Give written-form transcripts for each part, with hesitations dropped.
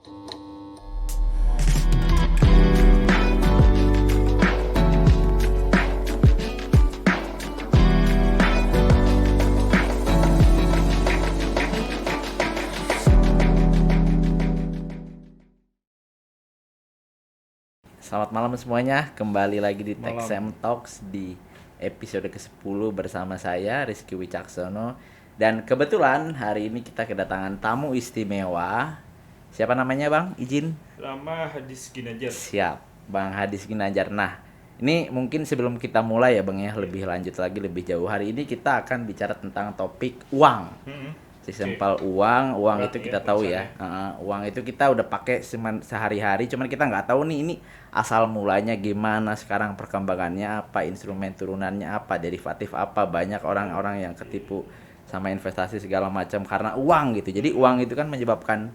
Selamat malam semuanya, kembali lagi di Malam. Texem Talks di episode ke-10 bersama saya Rizky Wicaksono. Dan kebetulan hari ini kita kedatangan tamu istimewa. Siapa namanya Bang? Izin? Lama Hadis Ginanjar. Siap, Bang Hadis Ginanjar. Nah, ini mungkin sebelum kita mulai ya Bang ya, lebih lanjut lagi, lebih jauh. Hari ini kita akan bicara tentang topik uang. Sesimpel uang Berat itu nih kita ya tahu ya. Uang itu kita udah pakai sehari-hari, cuman kita nggak tahu nih ini asal mulanya gimana, sekarang perkembangannya apa, instrumen turunannya apa, derivatif apa. Banyak orang-orang yang ketipu sama investasi segala macam karena uang gitu. Jadi uang itu kan menyebabkan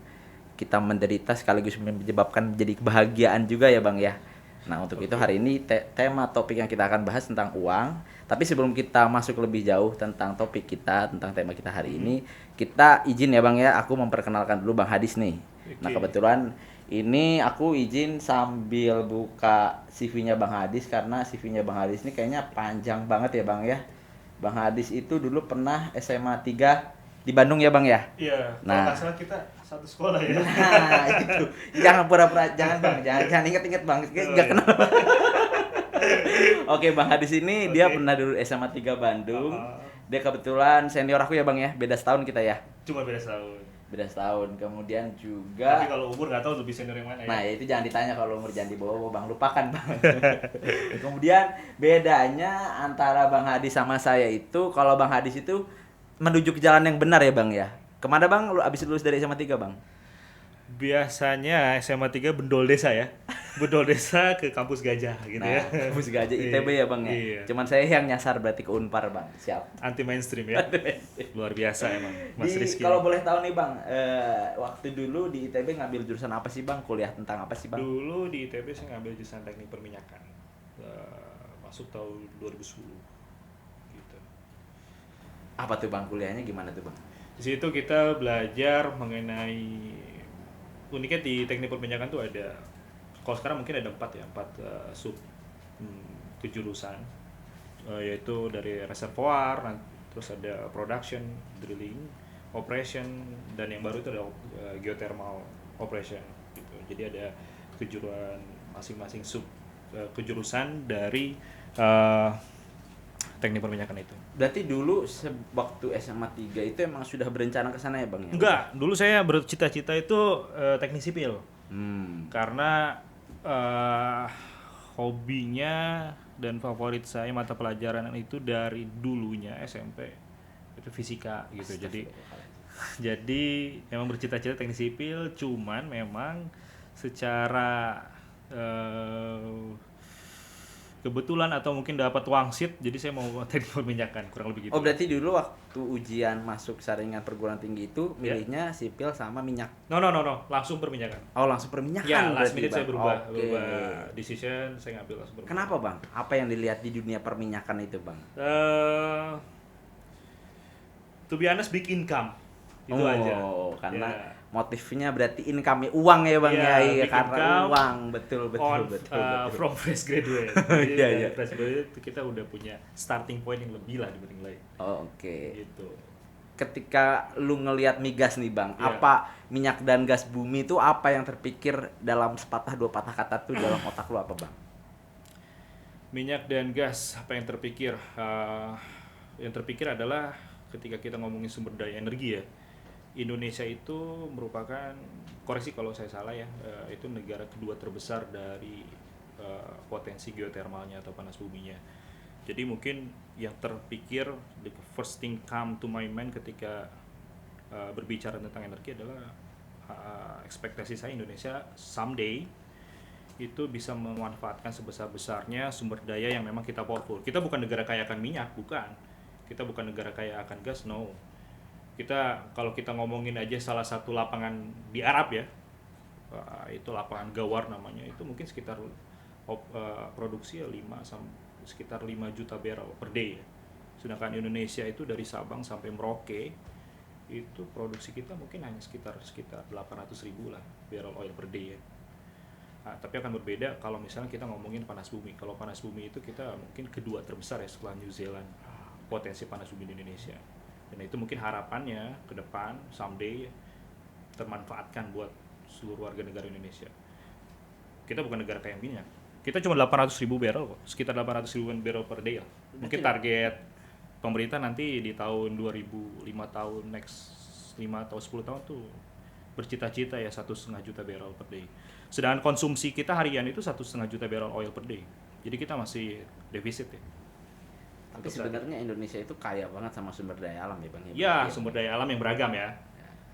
kita menderita sekaligus menyebabkan menjadi kebahagiaan juga ya Bang ya. Nah, untuk itu hari ini tema topik yang kita akan bahas tentang uang. Tapi sebelum kita masuk lebih jauh tentang topik kita, tentang tema kita hari ini, kita izin ya Bang ya, aku memperkenalkan dulu Bang Hadis nih. Nah, kebetulan ini aku izin sambil buka CV-nya Bang Hadis karena CV-nya Bang Hadis ini kayaknya panjang banget ya Bang ya. Bang Hadis itu dulu pernah SMA 3 di Bandung ya Bang ya? Iya, kalau Nah, nggak salah kita satu sekolah ya. nah itu. Jangan pura-pura, jangan Bang, jangan inget-inget Bang. Kayak nggak iya. kenal. Oke, Bang Hadis ini dia Oke. pernah dulu SMA 3 Bandung. Ah, Dia kebetulan senior aku ya Bang ya, beda setahun kita ya. cuma beda setahun. Beda setahun. Kemudian Tapi juga kalau umur nggak tahu lebih senior yang mana ya. nah, itu jangan ditanya kalau umur, jangan dibawa Bang, lupakan Bang. Kemudian bedanya antara Bang Hadis sama saya itu, kalau Bang Hadis itu menuju ke jalan yang benar ya Bang ya. Kemana Bang lu abis lulus dari SMA 3 Bang? Biasanya SMA 3 bendol desa ya. Bendol desa ke kampus gajah gitu Nah, ya. kampus Gajah ITB ya Bang ya. Iya. Cuman saya yang nyasar berarti ke Unpar Bang. Siap. Anti mainstream ya. Luar biasa emang Mas Rizky. Kalau boleh tahu nih Bang, waktu dulu di ITB ngambil jurusan apa sih Bang? Kuliah tentang apa sih Bang? Dulu di ITB saya ngambil jurusan teknik perminyakan. Masuk tahun 2010 gitu. Apa tuh Bang kuliahnya gimana tuh Bang? Di situ kita belajar mengenai uniknya di teknik perminyakan tuh ada, kalau sekarang mungkin ada empat sub kejurusan, yaitu dari reservoir, terus ada production, drilling, operation, dan yang baru itu ada geothermal operation gitu. Jadi ada kejuruan masing-masing sub kejurusan dari teknik perminyakan itu. Berarti dulu waktu SMA 3 itu emang sudah berencana ke sana ya Bang ya? Enggak, dulu saya bercita-cita itu teknik sipil. Karena hobinya dan favorit saya mata pelajaran itu dari dulunya SMP itu fisika gitu. Jadi memang bercita-cita teknik sipil, cuman memang secara kebetulan atau mungkin dapat wangsit, jadi saya mau teknik perminyakan, kurang lebih gitu. Oh, berarti dulu waktu ujian masuk saringan perguruan tinggi itu milihnya sipil sama minyak. No, langsung perminyakan. Oh, langsung perminyakan. Ya, last berarti, minute saya Bang. berubah Oke. decision, saya ngambil langsung perminyakan. Kenapa Bang? Apa yang dilihat di dunia perminyakan itu Bang? To be honest, big income itu aja. Karena Ya. motifnya berarti income, uang ya Bang Iya, ya. Iya, big karena income uang. Betul. From fresh graduate. Jadi Iya. fresh graduate kita udah punya starting point yang lebih lah dibanding lain. Oke. Gitu. Ketika lu ngelihat migas nih Bang, Iya. apa minyak dan gas bumi itu apa yang terpikir dalam sepatah dua patah kata tuh dalam otak lu apa Bang? Minyak dan gas, apa yang terpikir? Yang terpikir adalah ketika kita ngomongin sumber daya energi ya, Indonesia itu merupakan, koreksi kalau saya salah ya, itu negara kedua terbesar dari potensi geotermalnya atau panas buminya. Jadi mungkin yang terpikir, the first thing come to my mind ketika berbicara tentang energi adalah ekspektasi saya Indonesia someday itu bisa memanfaatkan sebesar-besarnya sumber daya yang memang kita powerful. Kita bukan negara kaya akan minyak, bukan. Kita bukan negara kaya akan gas, no. Kalau kita ngomongin aja salah satu lapangan di Arab ya, itu lapangan Gawar namanya, itu mungkin sekitar produksi ya sekitar 5 juta barrel per day ya. Sedangkan Indonesia itu dari Sabang sampai Merauke itu produksi kita mungkin hanya sekitar 800.000 lah barrel oil per day ya. Nah, tapi akan berbeda kalau misalnya kita ngomongin panas bumi. Kalau panas bumi itu kita mungkin kedua terbesar ya setelah New Zealand potensi panas bumi di Indonesia. Dan itu mungkin harapannya ke depan someday termanfaatkan buat seluruh warga negara Indonesia. Kita bukan negara kaya minyak. Kita cuma 800.000 barrel kok, sekitar 800.000 barrel per day lah. Mungkin target pemerintah nanti di tahun 2005 tahun next 5 atau 10 tahun tuh bercita-cita ya 1,5 juta barrel per day. Sedangkan konsumsi kita harian itu 1,5 juta barrel oil per day. Jadi kita masih defisit ya. Tapi sebenarnya Indonesia itu kaya banget sama sumber daya alam ya Bang. Ya, sumber daya alam yang beragam ya.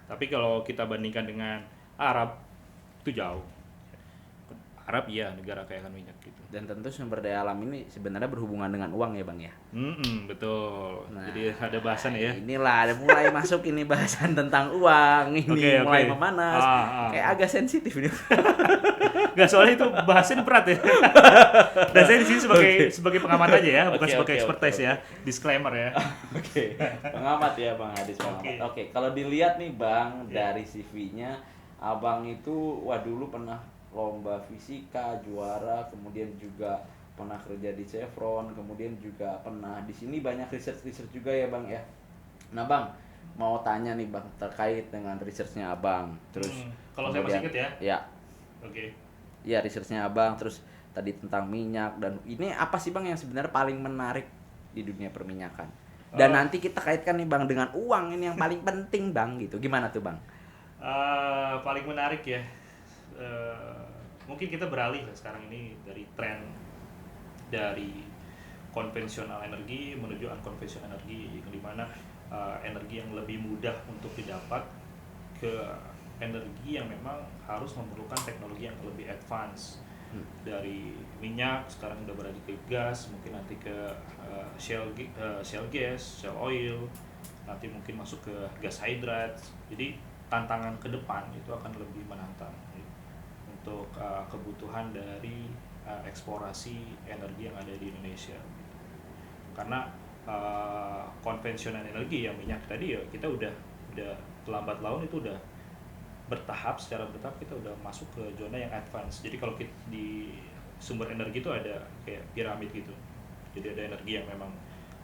Tapi kalau kita bandingkan dengan Arab itu jauh. Arab iya negara kaya akan minyak gitu. Dan tentu sumber daya alam ini sebenarnya berhubungan dengan uang ya Bang ya. Betul. Nah, jadi ada bahasan ya. Inilah ada mulai masuk ini bahasan tentang uang ini mulai memanas. Kayak agak sensitif nih. Nggak, soalnya itu bahasan berat ya. Dan saya di sini sebagai pengamat aja ya, bukan sebagai expertise ya. Disclaimer ya. Pengamat ya Bang Hadis, pengamat. Oke, kalau dilihat nih Bang dari CV-nya, Abang itu dulu pernah lomba fisika juara, kemudian juga pernah kerja di Chevron, kemudian juga pernah di sini banyak research juga ya Bang ya. Nah Bang, mau tanya nih Bang terkait dengan researchnya Abang. Terus kalau saya masih ingat ya. Ya. Oke. Ya researchnya Abang, terus tadi tentang minyak, dan ini apa sih Bang yang sebenarnya paling menarik di dunia perminyakan? Dan nanti kita kaitkan nih Bang dengan uang ini yang paling penting Bang gitu. Gimana tuh Bang? Paling menarik ya. Mungkin kita beralih sekarang ini dari tren dari konvensional energi menuju unkonvensional energi, yang dimana energi yang lebih mudah untuk didapat ke energi yang memang harus memerlukan teknologi yang lebih advance. Dari minyak sekarang udah beralih ke gas, mungkin nanti ke shale gas, shale oil, nanti mungkin masuk ke gas hydrat. Jadi tantangan ke depan itu akan lebih menantang untuk kebutuhan dari eksplorasi energi yang ada di Indonesia. Karena konvensional energi yang minyak tadi ya kita udah lambat laun itu udah secara bertahap kita udah masuk ke zona yang advance. Jadi kalau di sumber energi itu ada kayak piramid gitu. Jadi ada energi yang memang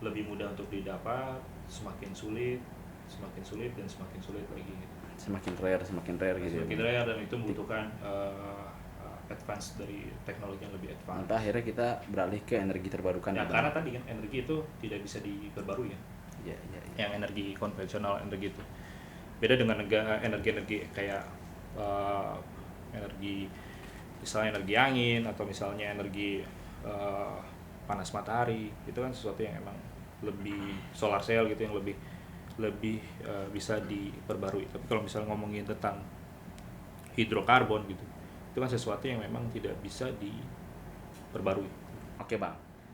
lebih mudah untuk didapat, semakin sulit dan semakin sulit lagi gitu. Semakin rare gitu. Semakin rare dan itu membutuhkan advance dari teknologi yang lebih advance. Maka akhirnya kita beralih ke energi terbarukan. Ya, karena tadi kan energi itu tidak bisa diperbarui ya. Iya. Yang energi konvensional energi itu beda dengan energi kayak energi misalnya energi angin atau misalnya energi panas matahari, itu kan sesuatu yang emang lebih solar cell gitu yang lebih bisa diperbarui. Tapi kalau misalnya ngomongin tentang hidrokarbon gitu, itu kan sesuatu yang memang tidak bisa diperbarui. Oke Bang,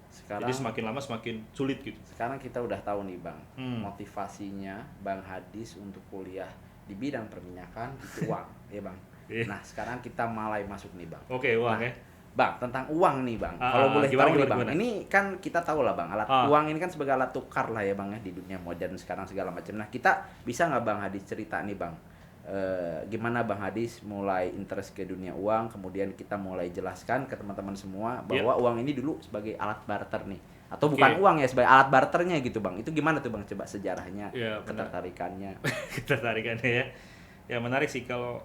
sekarang jadi semakin lama semakin sulit gitu. Sekarang kita udah tahu nih Bang, motivasinya Bang Hadis untuk kuliah di bidang perminyakan itu uang ya Bang. Nah sekarang kita mulai masuk nih Bang. Oke, uang ya Bang, tentang uang nih Bang. Kalau boleh tahu nih Bang, ini kan kita tahu lah Bang, uang ini kan sebagai alat tukar lah ya Bang ya di dunia modern sekarang segala macam. Nah kita bisa nggak Bang Hadis cerita nih Bang, gimana Bang Hadis mulai interest ke dunia uang, kemudian kita mulai jelaskan ke teman-teman semua bahwa uang ini dulu sebagai alat barter nih, atau bukan uang ya, sebagai alat barternya gitu Bang. Itu gimana tuh Bang, coba sejarahnya, ketertarikannya. Ketertarikannya ya menarik sih kalau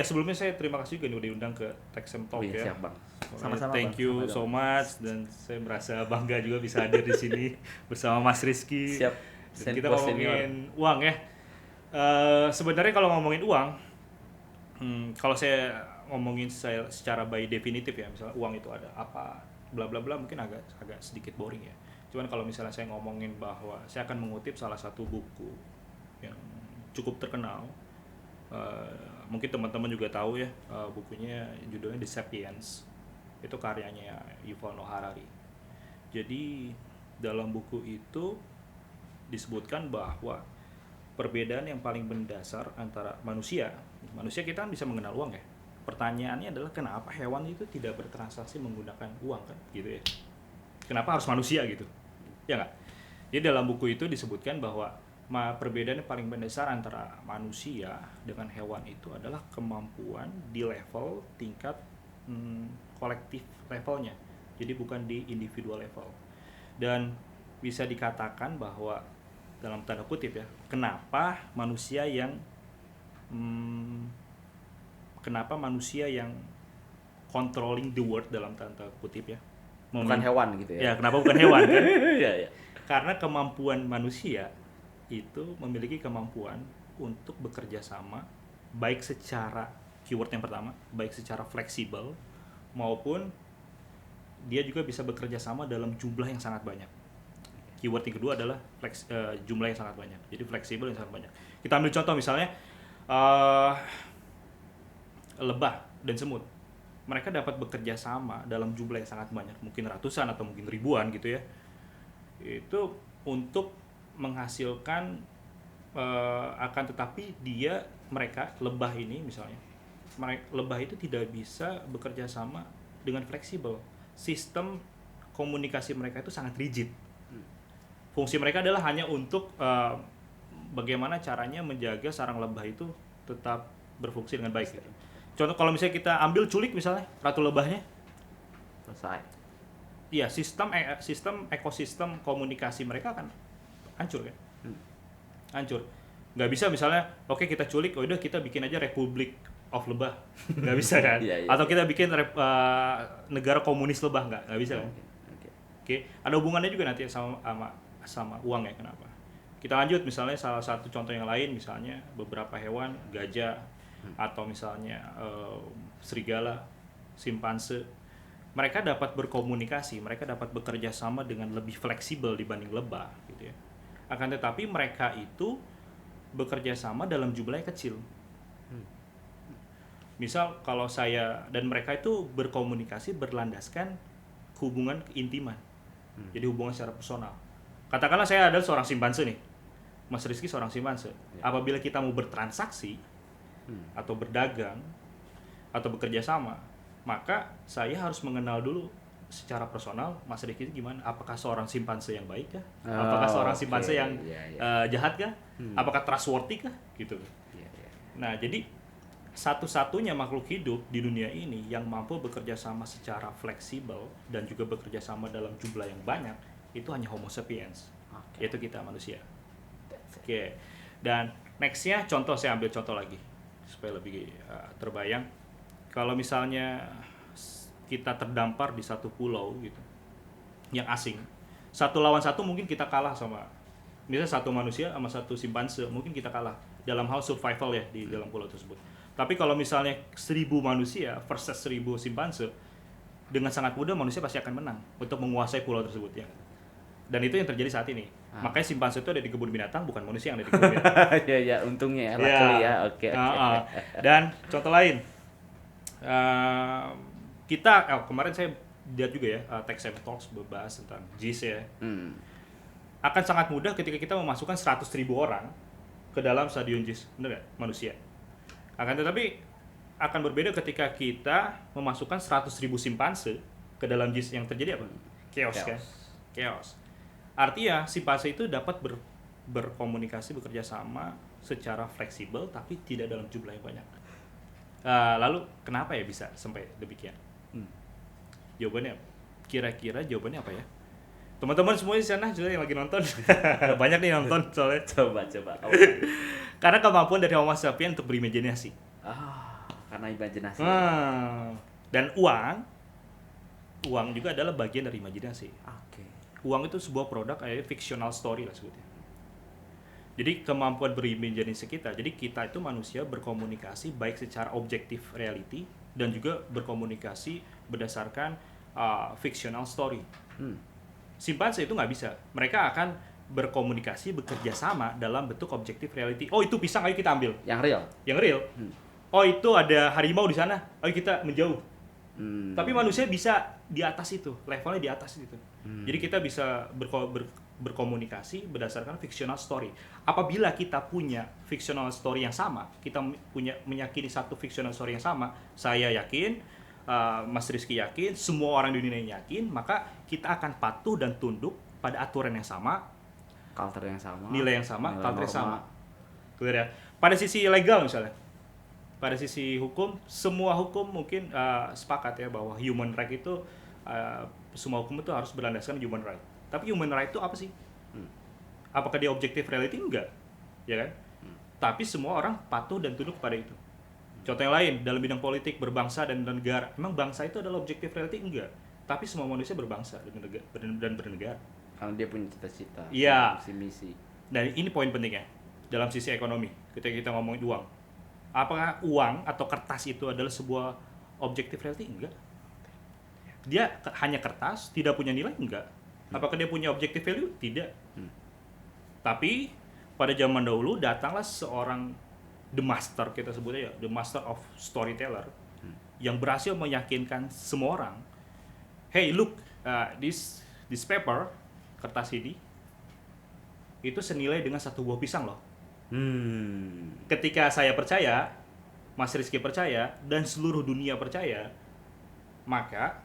sebelumnya saya terima kasih juga nih udah diundang ke Techsem Talk ya. Siap Bang. Sama-sama. Thank you so much, dan saya merasa bangga juga bisa hadir di sini bersama Mas Rizky. Siap. Dan kita ngomongin uang ya. Sebenarnya kalau ngomongin uang, kalau saya ngomongin secara by definitif ya, misalnya uang itu ada apa, bla bla bla, mungkin agak sedikit boring ya. Cuman kalau misalnya saya ngomongin bahwa saya akan mengutip salah satu buku yang cukup terkenal, mungkin teman-teman juga tahu ya, bukunya judulnya The Sapiens, itu karyanya Yuval Noah Harari. Jadi dalam buku itu disebutkan bahwa perbedaan yang paling mendasar antara manusia kita kan bisa mengenal uang ya. Pertanyaannya adalah kenapa hewan itu tidak bertransaksi menggunakan uang kan, gitu ya? Kenapa harus manusia gitu? Ya nggak? Jadi dalam buku itu disebutkan bahwa Perbedaan yang paling mendasar antara manusia dengan hewan itu adalah kemampuan di level tingkat kolektif levelnya. Jadi bukan di individual level. Dan bisa dikatakan bahwa dalam tanda kutip ya, kenapa manusia yang controlling the world dalam tanda kutip ya. Bukan hewan gitu ya. Ya, kenapa bukan hewan kan? Iya, iya. Karena kemampuan manusia itu memiliki kemampuan untuk bekerja sama, baik secara keyword yang pertama, baik secara fleksibel maupun dia juga bisa bekerja sama dalam jumlah yang sangat banyak. Keyword yang kedua adalah jumlah yang sangat banyak. Jadi fleksibel yang sangat banyak. Kita ambil contoh misalnya lebah dan semut. Mereka dapat bekerja sama dalam jumlah yang sangat banyak, mungkin ratusan atau mungkin ribuan gitu ya. Itu untuk menghasilkan akan tetapi mereka lebah ini misalnya, lebah itu tidak bisa bekerja sama dengan fleksibel. Sistem komunikasi mereka itu sangat rigid. Fungsi mereka adalah hanya untuk bagaimana caranya menjaga sarang lebah itu tetap berfungsi dengan baik. Contoh kalau misalnya kita ambil culik misalnya ratu lebahnya, Selesai. iya sistem ekosistem komunikasi mereka akan hancur kan? Hancur. Nggak bisa misalnya, oke kita culik, oh udah kita bikin aja Republik of Lebah, nggak bisa kan? Iya, iya. Atau kita bikin negara komunis lebah, nggak bisa kan? Oke, ada hubungannya juga nanti sama uang ya, kenapa? Kita lanjut misalnya salah satu contoh yang lain, misalnya beberapa hewan, gajah, atau misalnya serigala, simpanse, mereka dapat berkomunikasi, mereka dapat bekerja sama dengan lebih fleksibel dibanding lebah, gitu ya. Akan tetapi mereka itu bekerja sama dalam jumlah yang kecil. Misal kalau saya dan mereka itu berkomunikasi berlandaskan hubungan keintiman. Jadi hubungan secara personal. Katakanlah saya adalah seorang simpanse nih. Mas Rizky seorang simpanse. Apabila kita mau bertransaksi atau berdagang atau bekerja sama, maka saya harus mengenal dulu secara personal Mas Rizky itu gimana? Apakah seorang simpanse yang baik kah? Apakah seorang simpanse yang jahat kah? Apakah trustworthy kah? Gitu. Nah, jadi satu-satunya makhluk hidup di dunia ini yang mampu bekerja sama secara fleksibel dan juga bekerja sama dalam jumlah yang banyak itu hanya Homo sapiens, yaitu kita manusia. Oke. Dan nextnya saya ambil contoh lagi supaya lebih terbayang. Kalau misalnya kita terdampar di satu pulau gitu, yang asing, satu lawan satu mungkin kita kalah sama, misalnya satu manusia sama satu simpanse, mungkin kita kalah dalam hal survival ya di dalam pulau tersebut. Tapi kalau misalnya 1000 manusia versus 1000 simpanse, dengan sangat mudah manusia pasti akan menang untuk menguasai pulau tersebut ya. Dan itu yang terjadi saat ini. Makanya simpanse itu ada di kebun binatang, bukan manusia yang ada di kebun binatang. Ya, untungnya ya, luckily ya. Oke. Dan contoh lain, kemarin saya lihat juga ya, Tech Seven Talks berbahas tentang JIS ya. Akan sangat mudah ketika kita memasukkan 100.000 orang ke dalam stadion JIS, benar nggak? Manusia. Akan tetapi akan berbeda ketika kita memasukkan 100.000 simpanse ke dalam JIS, yang terjadi apa? Chaos. Kan? Chaos. Artinya simpanse itu dapat berkomunikasi, bekerja sama secara fleksibel tapi tidak dalam jumlah yang banyak. Lalu kenapa ya bisa sampai demikian? Jawabannya, kira-kira jawabannya apa ya? Teman-teman semua di sana juga yang lagi nonton, banyak nih nonton soalnya. Coba. Karena kemampuan dari Homo sapiens untuk berimajinasi. Karena imajinasi. Dan uang juga adalah bagian dari imajinasi. Uang itu sebuah produk, fictional story lah sebutnya. Jadi kemampuan berimajinasi kita, jadi kita itu manusia berkomunikasi baik secara objektif reality dan juga berkomunikasi berdasarkan fictional story. Simpanse itu nggak bisa, mereka akan berkomunikasi, bekerja sama dalam bentuk objektif reality. Oh itu pisang, ayo kita ambil. Yang real. Oh itu ada harimau di sana, ayo kita menjauh. Tapi manusia bisa di atas itu, levelnya di atas itu. Jadi kita bisa berkomunikasi berdasarkan fictional story. Apabila kita punya fictional story yang sama, kita meyakini satu fictional story yang sama, saya yakin, Mas Rizky yakin, semua orang di dunia yakin, maka kita akan patuh dan tunduk pada aturan yang sama. culture yang sama, nilai yang sama, nilai culture norma. sama. Clear ya. Pada sisi legal misalnya, pada sisi hukum, semua hukum mungkin sepakat ya bahwa human right itu semua hukum itu harus berlandaskan human right. Tapi human right itu apa sih? Apakah dia objective reality? Enggak, ya kan? Tapi semua orang patuh dan tunduk kepada itu. Contoh yang lain, dalam bidang politik, berbangsa dan negara. Emang bangsa itu adalah objective reality? Enggak. Tapi semua manusia berbangsa dan bernegara. Karena dia punya cita-cita, Iya. misi. Dan ini poin pentingnya dalam sisi ekonomi. Ketika kita ngomongin uang, apakah uang atau kertas itu adalah sebuah objective reality? Enggak. Dia hanya kertas, tidak punya nilai? Enggak. Apakah dia punya objective value? Tidak. Tapi pada zaman dahulu datanglah seorang the master, kita sebutnya ya, the master of storyteller, yang berhasil meyakinkan semua orang, hey look, this paper, kertas ini itu senilai dengan satu buah pisang loh. Ketika saya percaya, Mas Rizky percaya, dan seluruh dunia percaya, maka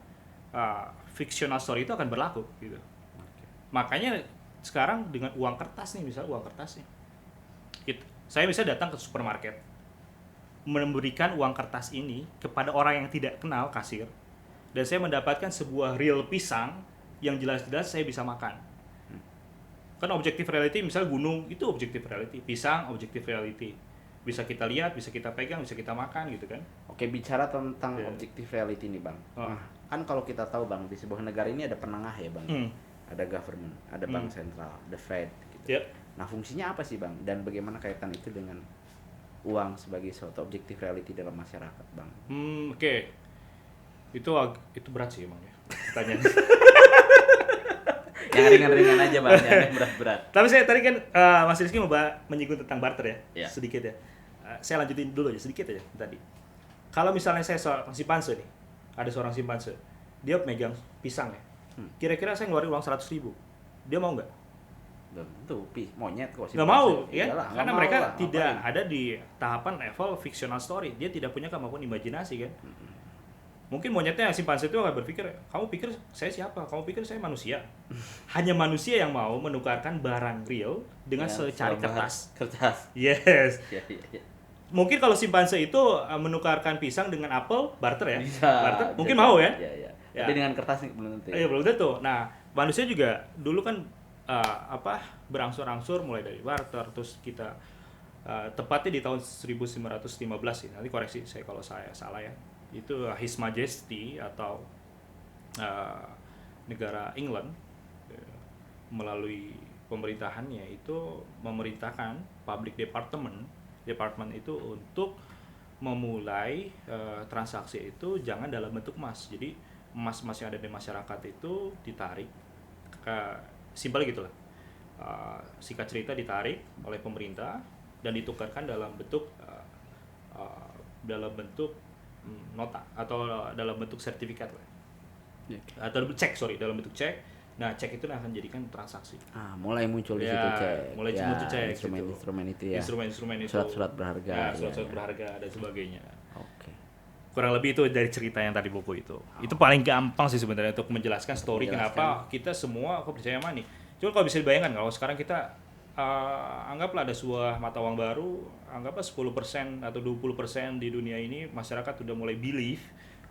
fictional story itu akan berlaku gitu. Makanya sekarang dengan uang kertas nih, misal uang kertas nih, saya bisa datang ke supermarket, memberikan uang kertas ini kepada orang yang tidak kenal kasir, dan saya mendapatkan sebuah real pisang yang jelas-jelas saya bisa makan. Kan objective reality, misal gunung itu objective reality, pisang objective reality, bisa kita lihat, bisa kita pegang, bisa kita makan gitu kan. Oke, bicara tentang objective reality nih Bang. Nah, kan kalau kita tahu Bang, di sebuah negara ini ada penengah ya Bang. Ada government, ada bank sentral, the Fed gitu. Nah, fungsinya apa sih Bang? Dan bagaimana kaitan itu dengan uang sebagai suatu objective reality dalam masyarakat Bang? Oke. Itu berat sih emang ya pertanyaannya. Yang ringan-ringan aja Bang, yang berat-berat. Tapi saya tadi kan Mas Rizky mau menyinggung tentang barter ya, Yeah. sedikit ya. Saya lanjutin dulu aja sedikit aja tadi. Kalau misalnya saya seorang simpanse nih, ada seorang simpanse, dia megang pisang ya. Kira-kira saya ngeluarin uang 100.000, dia mau nggak? Belum tentu, monyet kok. Nggak mau, ya? Iyalah, Karena nggak mereka mau lah, tidak ngapain? ada di tahapan level fictional story. Dia tidak punya kemampuan imajinasi kan. Mungkin monyetnya simpanse itu akan berpikir, kamu pikir saya siapa? Kamu pikir saya manusia? Hanya manusia yang mau menukarkan barang real dengan Ya, secari selembar kertas. Kertas. Yes. Ya. Mungkin kalau simpanse itu menukarkan pisang dengan apel, barter ya? Bisa. Barter, mungkin bisa, mau ya? Iya. Ya. Tapi dengan kertas nih belum tentu. Iya, belum tentu. Nah, manusia juga dulu kan berangsur-angsur mulai dari barter, terus kita tepatnya di tahun 1915 sih. Nanti koreksi saya kalau saya salah ya. Itu His Majesty atau negara England melalui pemerintahannya itu memerintahkan public department itu untuk memulai transaksi itu jangan dalam bentuk emas. Jadi emas-emas yang ada di masyarakat itu ditarik, simpel gitulah. Singkat cerita ditarik oleh pemerintah dan ditukarkan dalam bentuk nota atau dalam bentuk sertifikat lah. Atau dalam bentuk cek. Nah, cek itu akan jadikan transaksi. Mulai muncul di situ cek. Mulai muncul cek. Instrumen itu ya. Instrumen itu. Surat-surat berharga. Ya, surat-surat berharga dan sebagainya. Oke. Kurang lebih itu dari cerita yang tadi buku itu. Itu paling gampang sih sebenarnya untuk menjelaskan story kenapa kita semua percaya money. Cuma kalau bisa dibayangkan kalau sekarang kita anggaplah ada sebuah mata uang baru, anggaplah 10% atau 20% di dunia ini masyarakat sudah mulai believe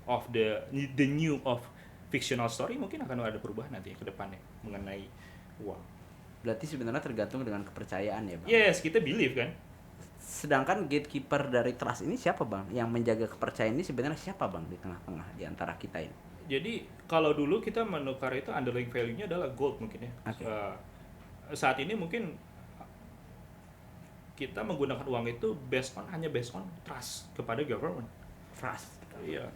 of the new of fictional story, mungkin akan ada perubahan nanti ke depannya mengenai uang. Berarti sebenarnya tergantung dengan kepercayaan ya Bang? Yes, kita believe kan. Sedangkan gatekeeper dari trust ini siapa Bang? Yang menjaga kepercayaan ini sebenarnya siapa Bang di tengah-tengah di antara kita ini? Jadi kalau dulu kita menukar itu underlying value-nya adalah gold mungkin ya. Okay. Saat ini mungkin kita menggunakan uang itu hanya based on trust kepada government. Trust. Iya.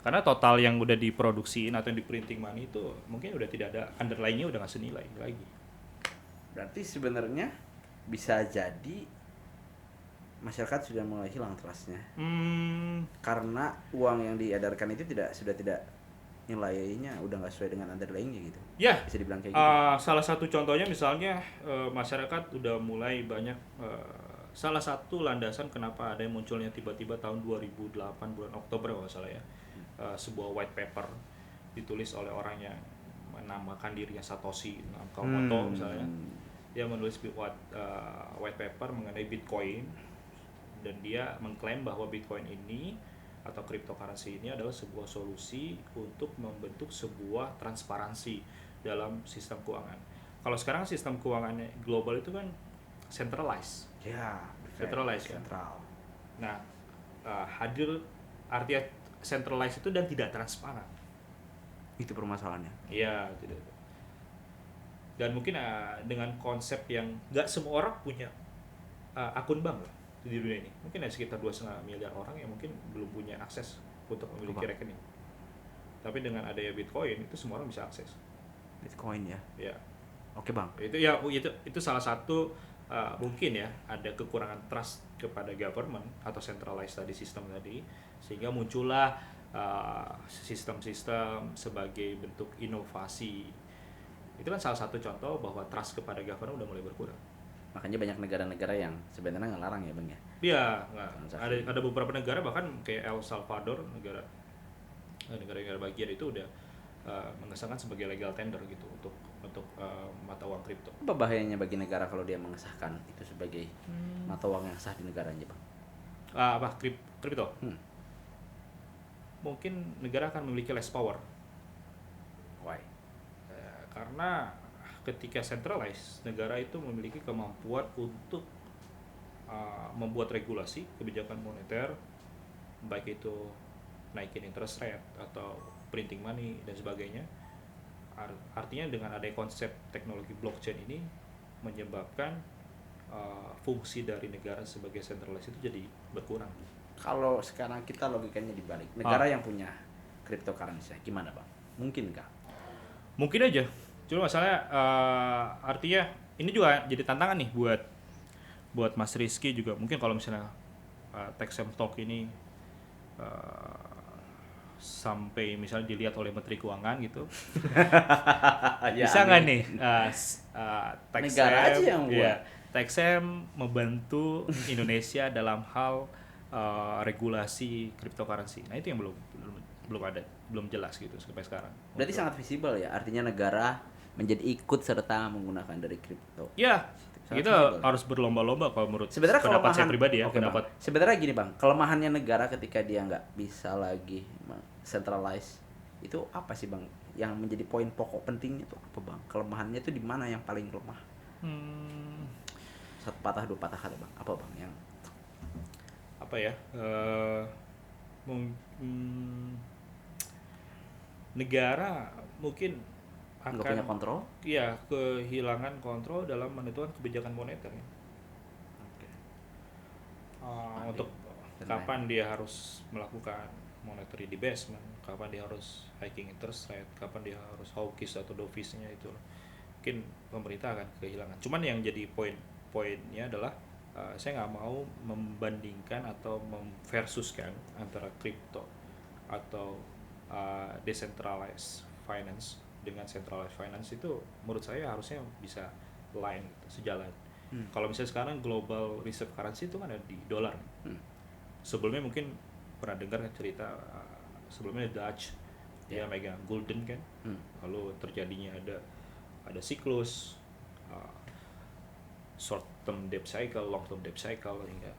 Karena total yang udah diproduksiin atau yang di printing money itu mungkin udah tidak ada underlying-nya, udah nggak senilai lagi. Berarti sebenarnya bisa jadi masyarakat sudah mulai hilang trustnya. Karena uang yang diedarkan itu sudah tidak nilainya udah nggak sesuai dengan underlying-nya gitu. Ya. Bisa dibilang kayak gitu. Salah satu contohnya misalnya masyarakat udah mulai banyak salah satu landasan kenapa ada yang munculnya tiba-tiba tahun 2008 bulan Oktober kalau nggak salah ya. Sebuah white paper ditulis oleh orang yang menamakan dirinya Satoshi Nakamoto misalnya. Dia menulis white paper mengenai Bitcoin, dan dia mengklaim bahwa Bitcoin ini atau cryptocurrency ini adalah sebuah solusi untuk membentuk sebuah transparansi dalam sistem keuangan. Kalau sekarang sistem keuangan global itu kan centralized. Ya, Centralized kan. sentral. Nah, hadir artinya centralized itu dan tidak transparan. Itu permasalahannya. Iya, tidak. Dan mungkin dengan konsep yang nggak semua orang punya akun bank lah di dunia ini. Mungkin ada sekitar 2,5 miliar orang yang mungkin belum punya akses untuk memiliki rekening. Tapi dengan adanya Bitcoin itu semua orang bisa akses. Bitcoin ya. Ya. Oke, Bang. Itu salah satu mungkin ya ada kekurangan trust kepada government atau centralized tadi sistem tadi, sehingga muncullah sistem-sistem sebagai bentuk inovasi. Itu kan salah satu contoh bahwa trust kepada government udah mulai berkurang. Makanya banyak negara-negara yang sebenarnya ngelarang ya, Bang ya. Iya, ada beberapa negara bahkan kayak El Salvador, negara bagian itu udah mengesahkan sebagai legal tender gitu untuk mata uang kripto. Apa bahayanya bagi negara kalau dia mengesahkan itu sebagai mata uang yang sah di negaranya, Bang? Kripto? Mungkin negara akan memiliki less power. Why? Karena ketika centralized, negara itu memiliki kemampuan untuk membuat regulasi kebijakan moneter, baik itu naikin interest rate atau printing money dan sebagainya. Artinya dengan adanya konsep teknologi blockchain ini menyebabkan fungsi dari negara sebagai centralized itu jadi berkurang. Kalau sekarang kita logikanya dibalik, negara yang punya cryptocurrency, gimana, Bang? Mungkin nggak? Mungkin aja. Cuma masalahnya artinya ini juga jadi tantangan nih buat Mas Rizky juga. Mungkin kalau misalnya Techsem Talk ini sampai misalnya dilihat oleh Menteri Keuangan gitu, Ya, bisa nggak nih negara aja yang buat. Techsem membantu Indonesia dalam hal regulasi cryptocurrency. Nah itu yang belum jelas gitu sampai sekarang. Berarti sangat visible ya, artinya negara menjadi ikut serta menggunakan dari kripto. Ya, Sangat kita visible. harus berlomba-lomba kalau menurut Sebenarnya pendapat saya kelemahan pribadi ya. Oke, pendapat Bang. Sebenarnya gini, Bang, kelemahannya negara ketika dia nggak bisa lagi centralize itu apa sih, Bang? Yang menjadi poin pokok pentingnya itu apa, Bang? Kelemahannya itu di mana yang paling lemah? Satu patah dua patah kata, Bang. Apa, Bang, yang apa ya? Negara mungkin nggak akan punya kontrol? ya kehilangan kontrol dalam menentukan kebijakan moneter ya. Oke. Untuk kapan dia harus melakukan monetary debasement, kapan dia harus hiking interest rate, kapan dia harus hawkish atau dovish-nya itu mungkin pemerintah akan kehilangan. Cuman yang jadi poinnya adalah saya nggak mau membandingkan atau memversuskan antara crypto atau decentralized finance dengan centralized finance. Itu menurut saya harusnya bisa line gitu, sejalan. Kalau misalnya sekarang global reserve currency itu kan ada di dolar. Sebelumnya mungkin pernah dengar cerita sebelumnya Dutch dia megang golden kan, lalu terjadinya ada siklus short term debt cycle, long term debt cycle, hingga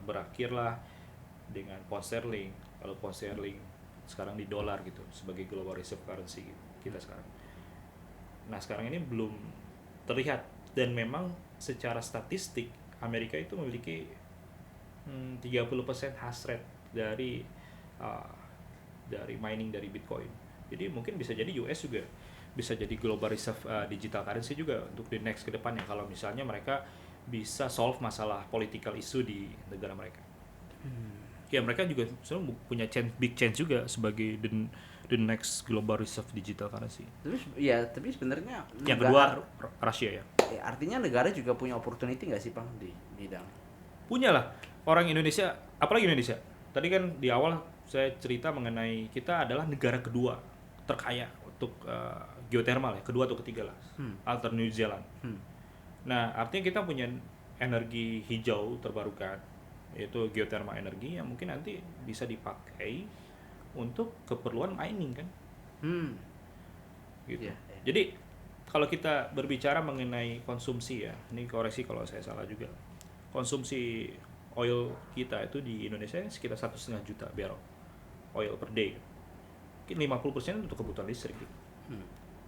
berakhirlah dengan pound sterling. Lalu pound sterling sekarang di dolar gitu sebagai global reserve currency gitu, kita sekarang. Nah sekarang ini belum terlihat, dan memang secara statistik Amerika itu memiliki 30% hash rate dari mining dari Bitcoin. Jadi mungkin bisa jadi US juga bisa jadi global reserve digital currency juga untuk the next ke depannya, kalau misalnya mereka bisa solve masalah political issue di negara mereka. Ya mereka juga sebenarnya punya big chance juga sebagai the next global reserve digital currency. Tapi sebenarnya Yang kedua Rusia ya. Artinya negara juga punya opportunity nggak sih, Bang, di bidang? Punya lah. Orang Indonesia, apalagi Indonesia. Tadi kan di awal saya cerita mengenai kita adalah negara kedua terkaya untuk geothermal ya, kedua atau ketiga lah, after New Zealand. Nah artinya kita punya energi hijau terbarukan, yaitu geothermal energi yang mungkin nanti bisa dipakai untuk keperluan mining kan. Gitu. Yeah. Jadi kalau kita berbicara mengenai konsumsi ya, ini koreksi kalau saya salah juga. Konsumsi oil kita itu di Indonesia sekitar 1,5 juta barrel oil per day. Mungkin 50% untuk kebutuhan listrik.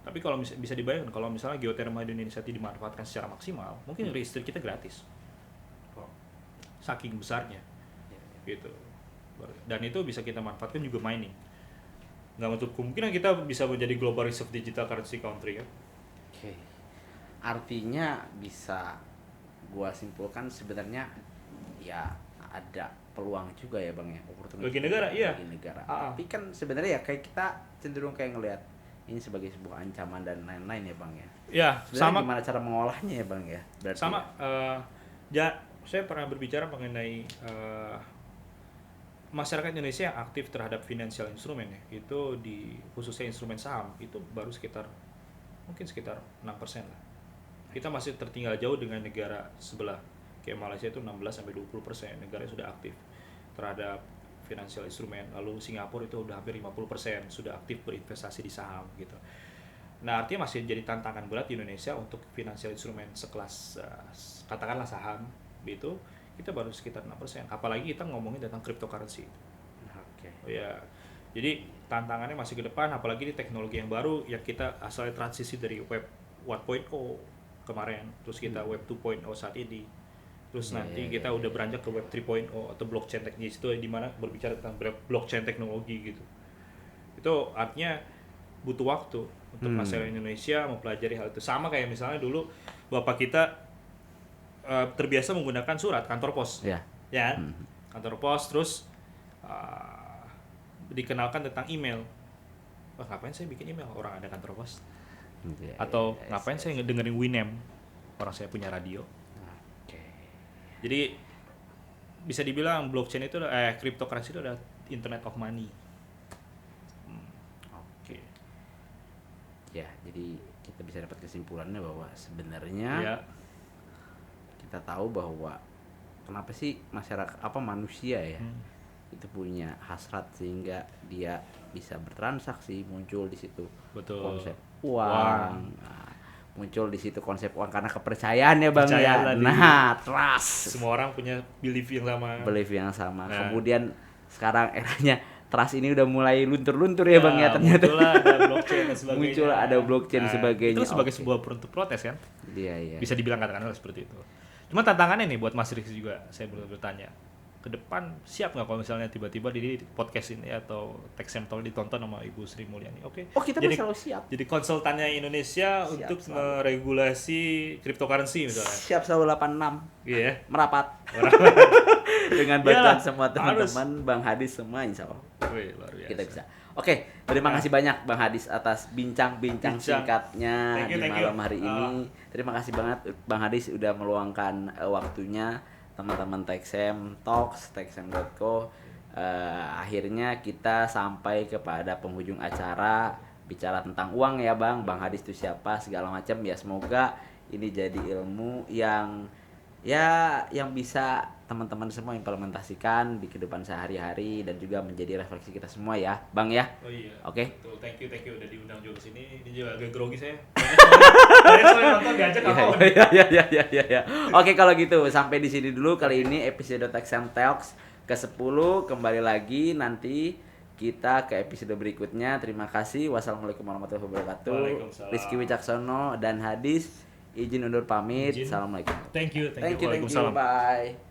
Tapi kalau bisa dibayangkan kalau misalnya geotermal di Indonesia itu dimanfaatkan secara maksimal, mungkin listrik kita gratis. Saking besarnya. Gitu. Dan itu bisa kita manfaatkan juga mining. Nggak menutup kemungkinan kita bisa menjadi global reserve digital currency country kan. Oke. Artinya bisa gua simpulkan sebenarnya ya ada peluang juga ya Bang ya, opportunity Bagi negara, iya. bagi negara. Tapi kan sebenarnya ya kayak kita cenderung kayak ngelihat ini sebagai sebuah ancaman dan lain-lain ya Bang ya. Ya, Sebenarnya sama gimana cara mengolahnya ya Bang ya? Berarti sama ya. saya pernah berbicara mengenai masyarakat Indonesia yang aktif terhadap financial instrument ya, itu di khususnya instrumen saham itu baru mungkin sekitar 6% lah. Kita masih tertinggal jauh dengan negara sebelah. Kayak Malaysia itu 16-20% negara yang sudah aktif terhadap financial instrument. Lalu Singapura itu udah hampir 50% sudah aktif berinvestasi di saham gitu. Nah, artinya masih jadi tantangan berat di Indonesia untuk financial instrument sekelas katakanlah saham gitu. Kita baru sekitar 6%. Apalagi kita ngomongin tentang cryptocurrency. Oke. Ya. Jadi tantangannya masih ke depan, apalagi di teknologi yang baru yang kita asalnya transisi dari web 1.0 kemarin, terus kita web 2.0 saat ini. Terus nanti kita udah beranjak ke web 3.0 atau blockchain teknis itu di mana berbicara tentang blockchain teknologi gitu. Itu artinya butuh waktu untuk masyarakat Indonesia mempelajari hal itu. Sama kayak misalnya dulu bapak kita terbiasa menggunakan surat kantor pos. Ya. Ya. Kantor pos terus dikenalkan tentang email. Wah, ngapain saya bikin email? Orang ada kantor pos. Atau ngapain saya ngedengerin Winamp? Orang saya punya radio. Jadi bisa dibilang blockchain itu cryptocurrency itu adalah internet of money. Oke. Ya, jadi kita bisa dapat kesimpulannya bahwa sebenarnya kita tahu bahwa kenapa sih manusia ya itu punya hasrat sehingga dia bisa bertransaksi, muncul di situ konsep uang. Nah, muncul di situ konsep uang karena kepercayaan ya Bang ya. Nah, trust. Semua orang punya belief yang sama. Nah, kemudian sekarang eranya trust ini udah mulai luntur-luntur ya Bang ya ternyata. Muncul ada blockchain dan sebagainya. Itu sebagai sebuah bentuk protes kan? Iya. Bisa dibilang katakanlah seperti itu. Cuma tantangannya nih buat Mas Rizky juga, saya belum bertanya. Ke depan siap nggak kalau misalnya tiba-tiba di podcast ini atau Techsem Talk ditonton sama Ibu Sri Mulyani? Oke. Oh, kita selalu siap. Jadi konsultannya Indonesia siap, untuk meregulasi cryptocurrency misalnya. Siap selalu 86. Iya. Yeah. Merapat. Dengan bantuan semua teman-teman, Bang Hadis semua insya Allah. Luar biasa. Kita bisa. Oke, terima kasih banyak Bang Hadis atas bincang-bincang singkatnya di malam hari ini. Terima kasih banget Bang Hadis udah meluangkan waktunya. Teman-teman Techsem Talks, Techsem.co. Akhirnya kita sampai kepada penghujung acara bicara tentang uang ya Bang. Bang Hadis itu siapa segala macam ya, semoga ini jadi ilmu yang bisa teman-teman semua implementasikan di kehidupan sehari-hari dan juga menjadi refleksi kita semua ya Bang ya. Oh iya. Oke. Thank you udah diundang juga sini. Ini juga agak grogi saya. Saya nonton diajak apa? Ya. Oke, kalau gitu sampai di sini dulu kali ini episode Techsem Talks ke-10. Kembali lagi nanti kita ke episode berikutnya. Terima kasih. Wassalamualaikum warahmatullahi wabarakatuh. Waalaikumsalam. Rizky Wicaksono dan Hadis izin undur pamit. Assalamualaikum. Thank you. Bye.